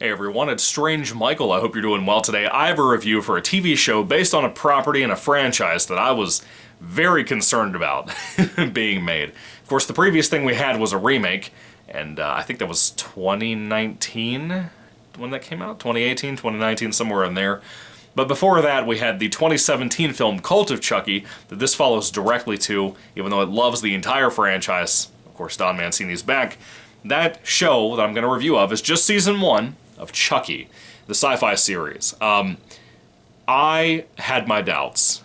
Hey everyone, it's Strange Michael. I hope you're doing well today. I have a review for a TV show based on a property and a franchise that I was very concerned about being made. Of course, the previous thing we had was a remake, and I think that was 2019 when that came out? 2018, 2019, somewhere in there. But before that, we had the 2017 film Cult of Chucky that this follows directly to, even though it loves the entire franchise. Of course, Don Mancini's back. That show that I'm going to review of is just season 1 of Chucky, the sci-fi series. I had my doubts.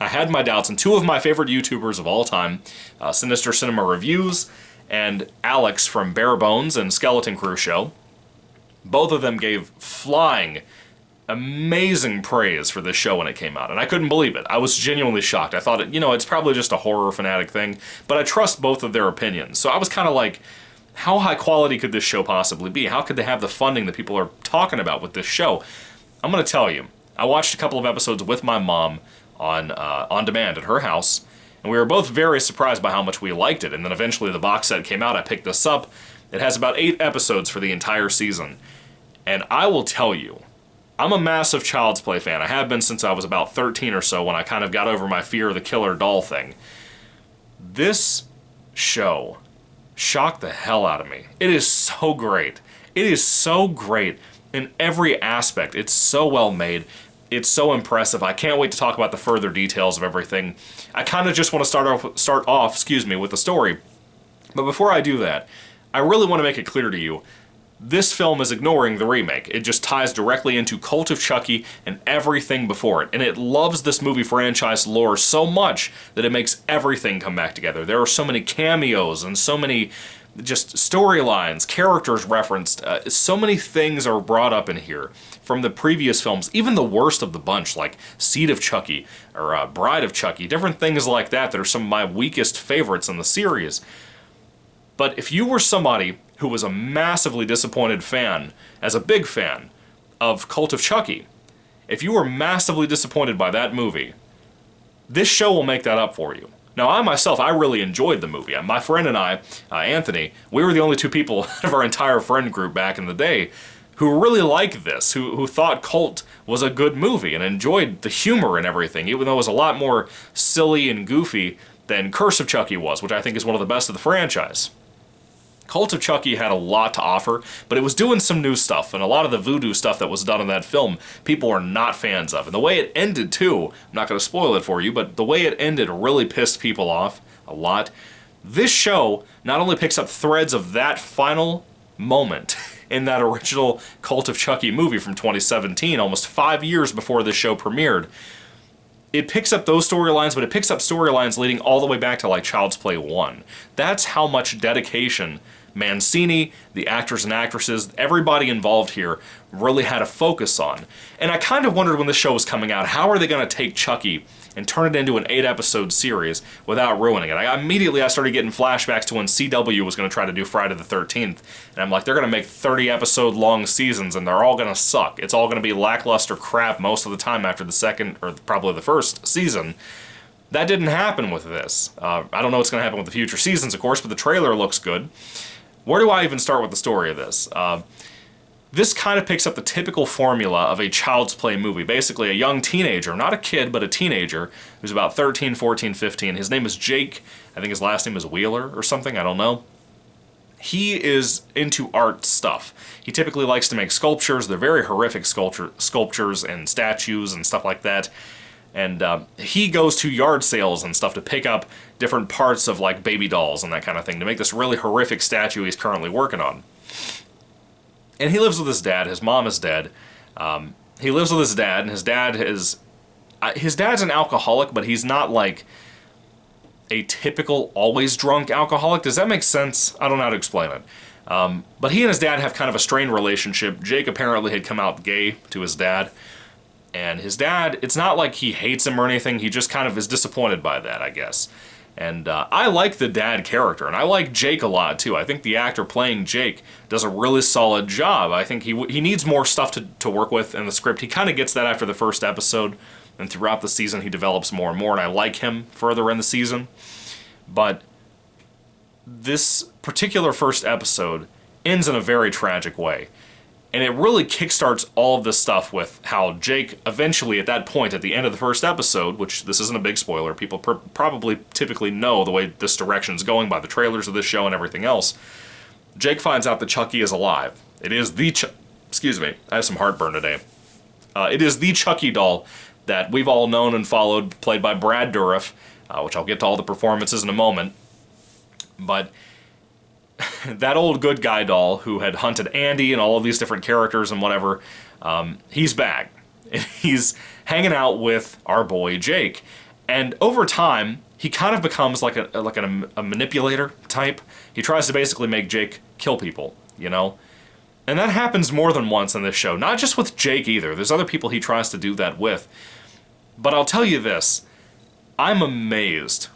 And two of my favorite YouTubers of all time, Sinister Cinema Reviews and Alex from Bare Bones and Skeleton Crew Show, both of them gave flying, amazing praise for this show when it came out, and I couldn't believe it. I was genuinely shocked. I thought, it's probably just a horror fanatic thing, but I trust both of their opinions. So I was kind of like, how high quality could this show possibly be? How could they have the funding that people are talking about with this show? I'm going to tell you. I watched a couple of episodes with my mom on demand at her house, and we were both very surprised by how much we liked it. And then eventually the box set came out. I picked this up. It has about 8 episodes for the entire season. And I will tell you, I'm a massive Child's Play fan. I have been since I was about 13 or so when I kind of got over my fear of the killer doll thing. This show shocked the hell out of me. It is so great. It is so great in every aspect. It's so well made. It's so impressive. I can't wait to talk about the further details of everything. I kind of just want to start off with the story. But before I do that, I really want to make it clear to you, this film is ignoring the remake. It just ties directly into Cult of Chucky and everything before it. And it loves this movie franchise lore so much that it makes everything come back together. There are so many cameos and so many just storylines, characters referenced. So many things are brought up in here from the previous films, even the worst of the bunch, like Seed of Chucky or Bride of Chucky, different things like that that are some of my weakest favorites in the series. But if you were somebody who was a massively disappointed fan, as a big fan, of Cult of Chucky, if you were massively disappointed by that movie, this show will make that up for you. Now, I really enjoyed the movie. My friend and I, Anthony, we were the only two people out of our entire friend group back in the day who really liked this, who thought Cult was a good movie and enjoyed the humor and everything, even though it was a lot more silly and goofy than Curse of Chucky was, which I think is one of the best of the franchise. Cult of Chucky had a lot to offer, but it was doing some new stuff, and a lot of the voodoo stuff that was done in that film, people are not fans of. And the way it ended, too, I'm not going to spoil it for you, but the way it ended really pissed people off a lot. This show not only picks up threads of that final moment in that original Cult of Chucky movie from 2017, almost 5 years before this show premiered, it picks up those storylines, but it picks up storylines leading all the way back to, like, Child's Play 1. That's how much dedication Mancini, the actors and actresses, everybody involved here really had a focus on. And I kind of wondered when this show was coming out, how are they going to take Chucky and turn it into an 8-episode series without ruining it? I started getting flashbacks to when CW was going to try to do Friday the 13th, and I'm like, they're going to make 30-episode long seasons, and they're all going to suck. It's all going to be lackluster crap most of the time after the second, or probably the first season. That didn't happen with this. I don't know what's going to happen with the future seasons, of course, but the trailer looks good. Where do I even start with the story of this? This kind of picks up the typical formula of a Child's Play movie. Basically, a young teenager, not a kid, but a teenager, who's about 13, 14, 15. His name is Jake. I think his last name is Wheeler or something. I don't know. He is into art stuff. He typically likes to make sculptures. They're very horrific sculptures and statues and stuff like that. And he goes to yard sales and stuff to pick up different parts of, like, baby dolls and that kind of thing to make this really horrific statue he's currently working on. And he lives with his dad. His mom is dead. He lives with his dad, and his dad's an alcoholic, but he's not, like, a typical always drunk alcoholic. Does that make sense? I don't know how to explain it. But he and his dad have kind of a strained relationship. Jake apparently had come out gay to his dad. And his dad, it's not like he hates him or anything, he just kind of is disappointed by that, I guess. And I like the dad character, and I like Jake a lot, too. I think the actor playing Jake does a really solid job. I think he needs more stuff to work with in the script. He kind of gets that after the first episode, and throughout the season he develops more and more, and I like him further in the season. But this particular first episode ends in a very tragic way. And it really kickstarts all of this stuff with how Jake eventually, at that point, at the end of the first episode, which this isn't a big spoiler, people probably typically know the way this direction's going by the trailers of this show and everything else, Jake finds out that Chucky is alive. It is the excuse me, I have some heartburn today. It is the Chucky doll that we've all known and followed, played by Brad Dourif, which I'll get to all the performances in a moment. But that old good guy doll who had hunted Andy and all of these different characters and whatever, he's back. And he's hanging out with our boy Jake. And over time, he kind of becomes like a manipulator type. He tries to basically make Jake kill people, you know? And that happens more than once in this show. Not just with Jake either. There's other people he tries to do that with. But I'll tell you this. I'm amazed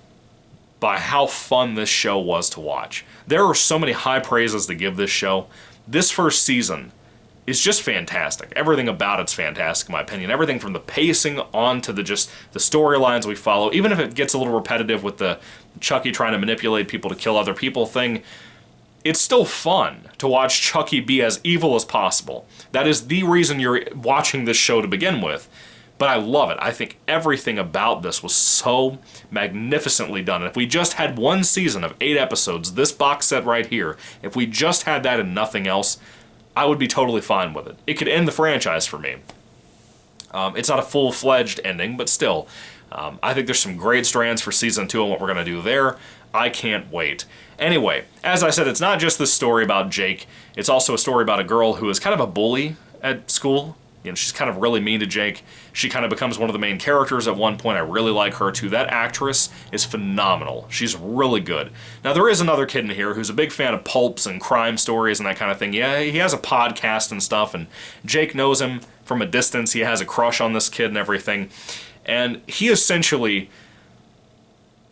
by how fun this show was to watch. There are so many high praises to give this show. This first season is just fantastic. Everything about it's fantastic, in my opinion. Everything from the pacing on to the storylines we follow. Even if it gets a little repetitive with the Chucky trying to manipulate people to kill other people thing, it's still fun to watch Chucky be as evil as possible. That is the reason you're watching this show to begin with. But I love it. I think everything about this was so magnificently done. And if we just had one season of 8 episodes, this box set right here, if we just had that and nothing else, I would be totally fine with it. It could end the franchise for me. It's not a full-fledged ending, but still, I think there's some great strands for Season 2 and what we're going to do there. I can't wait. Anyway, as I said, it's not just this story about Jake. It's also a story about a girl who is kind of a bully at school. You know, she's kind of really mean to Jake. She kind of becomes one of the main characters at one point. I really like her too. That actress is phenomenal. She's really good. Now, there is another kid in here who's a big fan of pulps and crime stories and that kind of thing. Yeah, he has a podcast and stuff, and Jake knows him from a distance. He has a crush on this kid and everything. And he essentially,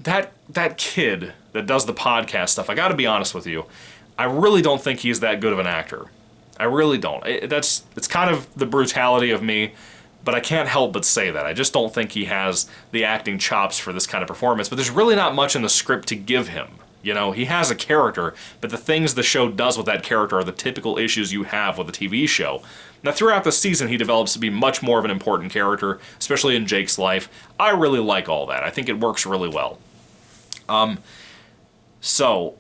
that kid that does the podcast stuff, I gotta be honest with you, I really don't think he's that good of an actor. I really don't. It's kind of the brutality of me, but I can't help but say that. I just don't think he has the acting chops for this kind of performance, but there's really not much in the script to give him. You know, he has a character, but the things the show does with that character are the typical issues you have with a TV show. Now, throughout the season, he develops to be much more of an important character, especially in Jake's life. I really like all that. I think it works really well. So,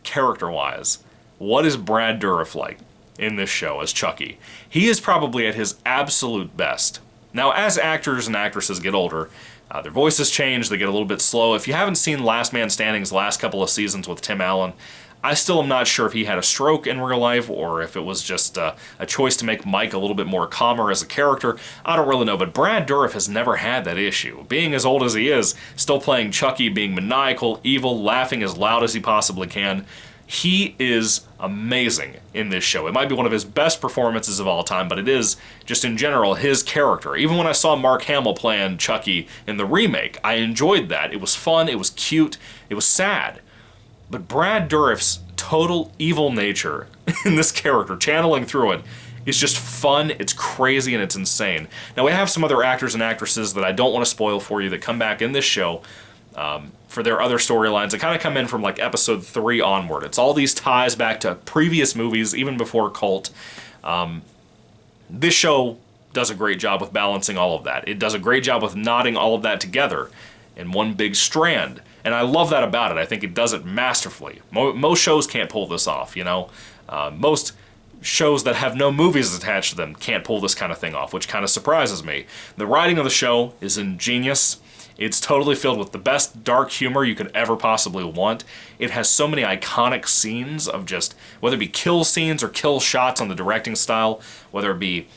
character-wise, what is Brad Dourif like in this show as Chucky? He is probably at his absolute best. Now, as actors and actresses get older, their voices change, they get a little bit slow. If you haven't seen Last Man Standing's last couple of seasons with Tim Allen, I still am not sure if he had a stroke in real life or if it was just a choice to make Mike a little bit more calmer as a character. I don't really know, but Brad Dourif has never had that issue. Being as old as he is, still playing Chucky, being maniacal, evil, laughing as loud as he possibly can. He is amazing in this show. It might be one of his best performances of all time, but it is, just in general, his character. Even when I saw Mark Hamill playing Chucky in the remake, I enjoyed that. It was fun, it was cute, it was sad. But Brad Dourif's total evil nature in this character, channeling through it, is just fun, it's crazy, and it's insane. Now, we have some other actors and actresses that I don't want to spoil for you that come back in this show for their other storylines that kind of come in from like episode 3 onward. It's all these ties back to previous movies, even before Cult. This show does a great job with balancing all of that. It does a great job with knotting all of that together in one big strand. And I love that about it. I think it does it masterfully. Most shows can't pull this off, you know? Most shows that have no movies attached to them can't pull this kind of thing off, which kind of surprises me. The writing of the show is ingenious. It's totally filled with the best dark humor you could ever possibly want. It has so many iconic scenes of just, whether it be kill scenes or kill shots on the directing style, whether it be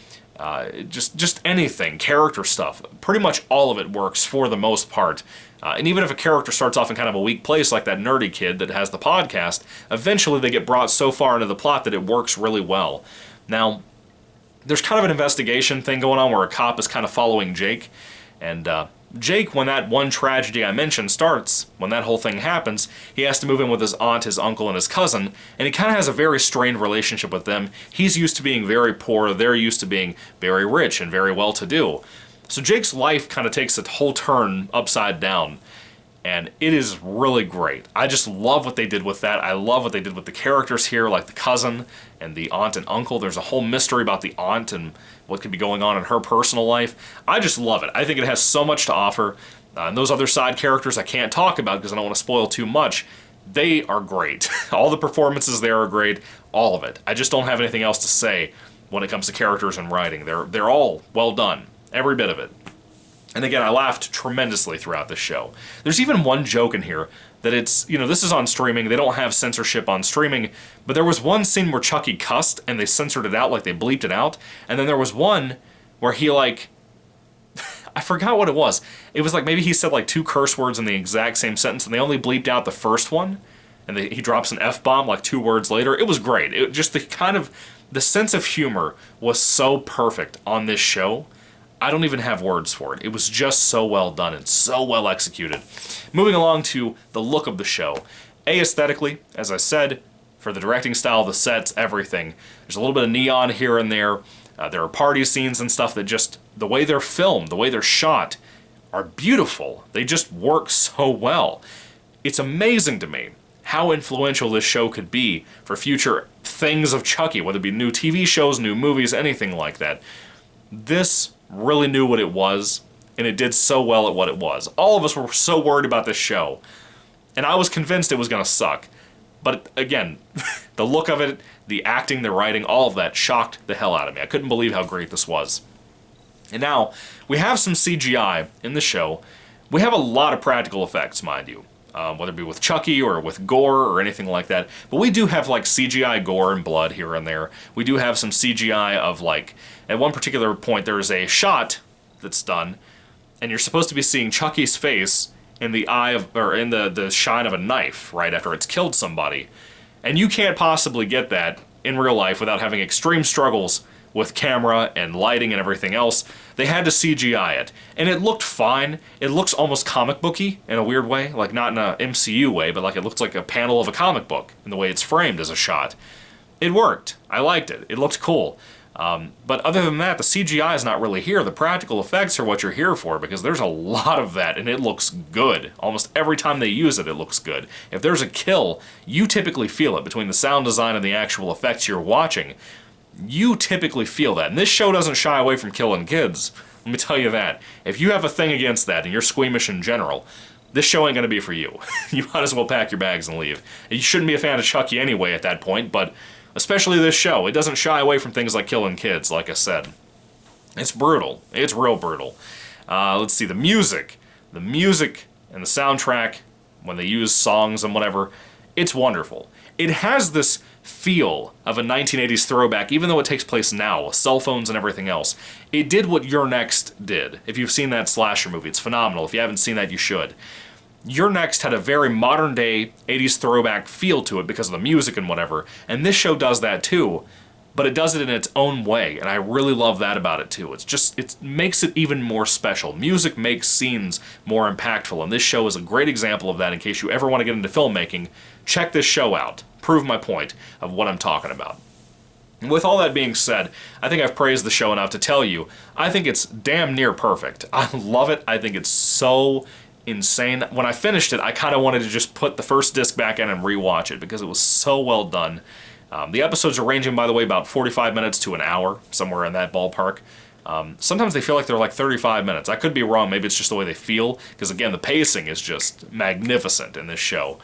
just anything, character stuff. Pretty much all of it works for the most part. And even if a character starts off in kind of a weak place, like that nerdy kid that has the podcast, eventually they get brought so far into the plot that it works really well. Now, there's kind of an investigation thing going on where a cop is kind of following Jake, and Jake, when that one tragedy I mentioned starts, when that whole thing happens, he has to move in with his aunt, his uncle, and his cousin, and he kind of has a very strained relationship with them. He's used to being very poor, they're used to being very rich and very well-to-do. So Jake's life kind of takes a whole turn upside down. and it is really great. I just love what they did with that. I love what they did with the characters here, like the cousin and the aunt and uncle. There's a whole mystery about the aunt and what could be going on in her personal life. I just love it. I think it has so much to offer. And those other side characters I can't talk about because I don't want to spoil too much. They are great. All the performances there are great. All of it. I just don't have anything else to say when it comes to characters and writing. They're all well done. Every bit of it. And again, I laughed tremendously throughout this show. There's even one joke in here that it's, this is on streaming. They don't have censorship on streaming, but there was one scene where Chucky cussed and they censored it out, like they bleeped it out. And then there was one where he I forgot what it was. It was like maybe he said like 2 curse words in the exact same sentence and they only bleeped out the first one. And he drops an F-bomb like 2 words later. It was great. It just the sense of humor was so perfect on this show. I don't even have words for it. It was just so well done and so well executed. Moving along to the look of the show. Aesthetically, as I said, for the directing style, the sets, everything. There's a little bit of neon here and there. There are party scenes and stuff that just, the way they're filmed, the way they're shot, are beautiful. They just work so well. It's amazing to me how influential this show could be for future things of Chucky, whether it be new TV shows, new movies, anything like that. This really knew what it was, and it did so well at what it was. All of us were so worried about this show, and I was convinced it was going to suck. But again, the look of it, the acting, the writing, all of that shocked the hell out of me. I couldn't believe how great this was. And now, we have some CGI in the show. We have a lot of practical effects, mind you. Whether it be with Chucky or with gore or anything like that. But we do have like CGI gore and blood here and there. We do have some CGI of like, at one particular point there's a shot that's done, and you're supposed to be seeing Chucky's face in the eye of, or in the shine of a knife, right after it's killed somebody. And you can't possibly get that in real life without having extreme struggles with camera and lighting and everything else. They had to CGI it. And it looked fine. It looks almost comic booky in a weird way. Like not in a MCU way, but like it looks like a panel of a comic book in the way it's framed as a shot. It worked. I liked it. It looked cool. But other than that, the CGI is not really here. The practical effects are what you're here for, because there's a lot of that, and it looks good. Almost every time they use it, it looks good. If there's a kill, you typically feel it between the sound design and the actual effects you're watching. You typically feel that. And this show doesn't shy away from killing kids. Let me tell you that. If you have a thing against that, and you're squeamish in general, this show ain't going to be for you. You might as well pack your bags and leave. You shouldn't be a fan of Chucky anyway at that point, but especially this show. It doesn't shy away from things like killing kids, like I said. It's brutal. It's real brutal. Let's see, the music. The music and the soundtrack, when they use songs and whatever, it's wonderful. It has this feel of a 1980s throwback, even though it takes place now, with cell phones and everything else. It did what You're Next did. If you've seen that slasher movie, it's phenomenal. If you haven't seen that, you should. You're Next had a very modern-day 80s throwback feel to it because of the music and whatever, and this show does that too, but it does it in its own way, and I really love that about it too. It makes it even more special. Music makes scenes more impactful, and this show is a great example of that. In case you ever want to get into filmmaking, check this show out. Prove my point of what I'm talking about. And with all that being said, I think I've praised the show enough to tell you, I think it's damn near perfect. I love it. I think it's so insane. When I finished it, I kind of wanted to just put the first disc back in and rewatch it because it was so well done. The episodes are ranging, by the way, about 45 minutes to an hour, somewhere in that ballpark. Sometimes they feel like they're like 35 minutes. I could be wrong. Maybe it's just the way they feel, because again, the pacing is just magnificent in this show.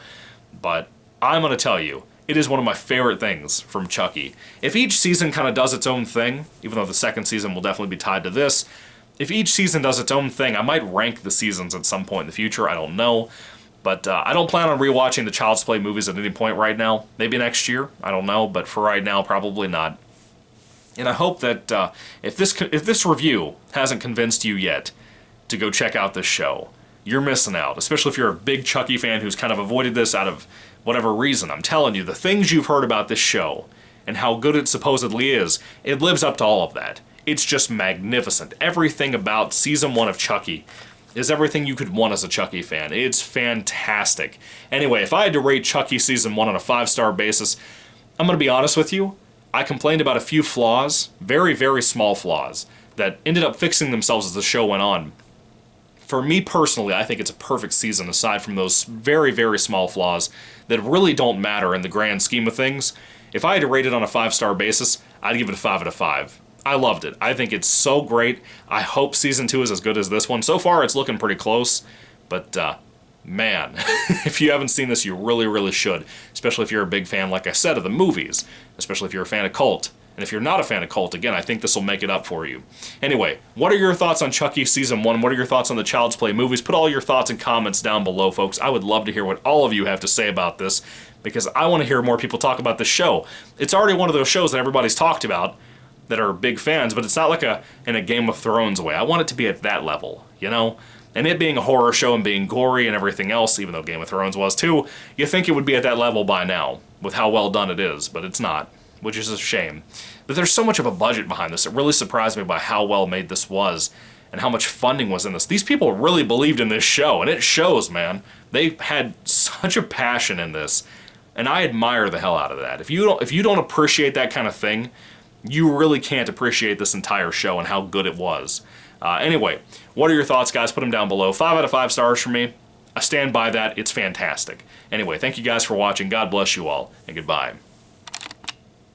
But I'm going to tell you, it is one of my favorite things from Chucky. If each season kind of does its own thing, even though the second season will definitely be tied to this, if each season does its own thing, I might rank the seasons at some point in the future, I don't know. But I don't plan on rewatching the Child's Play movies at any point right now. Maybe next year, I don't know, but for right now, probably not. And I hope that if this review hasn't convinced you yet to go check out this show, you're missing out, especially if you're a big Chucky fan who's kind of avoided this out of whatever reason. I'm telling you, the things you've heard about this show and how good it supposedly is, it lives up to all of that. It's just magnificent. Everything about Season 1 of Chucky is everything you could want as a Chucky fan. It's fantastic. Anyway, if I had to rate Chucky Season 1 on a 5-star basis, I'm going to be honest with you, I complained about a few flaws, very, very small flaws, that ended up fixing themselves as the show went on. For me personally, I think it's a perfect season aside from those very, very small flaws that really don't matter in the grand scheme of things. If I had to rate it on a 5-star basis, I'd give it a 5 out of 5. I loved it. I think it's so great. I hope Season 2 is as good as this one. So far, it's looking pretty close, but man, if you haven't seen this, you really, really should, especially if you're a big fan, like I said, of the movies, especially if you're a fan of Cult. And if you're not a fan of Cult, again, I think this will make it up for you. Anyway, what are your thoughts on Chucky Season 1? What are your thoughts on the Child's Play movies? Put all your thoughts and comments down below, folks. I would love to hear what all of you have to say about this, because I want to hear more people talk about this show. It's already one of those shows that everybody's talked about that are big fans, but it's not like in a Game of Thrones way. I want it to be at that level, you know? And it being a horror show and being gory and everything else, even though Game of Thrones was too, you think it would be at that level by now, with how well done it is, but it's not, which is a shame. But there's so much of a budget behind this. It really surprised me by how well made this was and how much funding was in this. These people really believed in this show, and it shows, man. They had such a passion in this, and I admire the hell out of that. If you don't appreciate that kind of thing, you really can't appreciate this entire show and how good it was. Anyway, what are your thoughts, guys? Put them down below. 5 out of 5 stars for me. I stand by that. It's fantastic. Anyway, thank you guys for watching. God bless you all, and goodbye.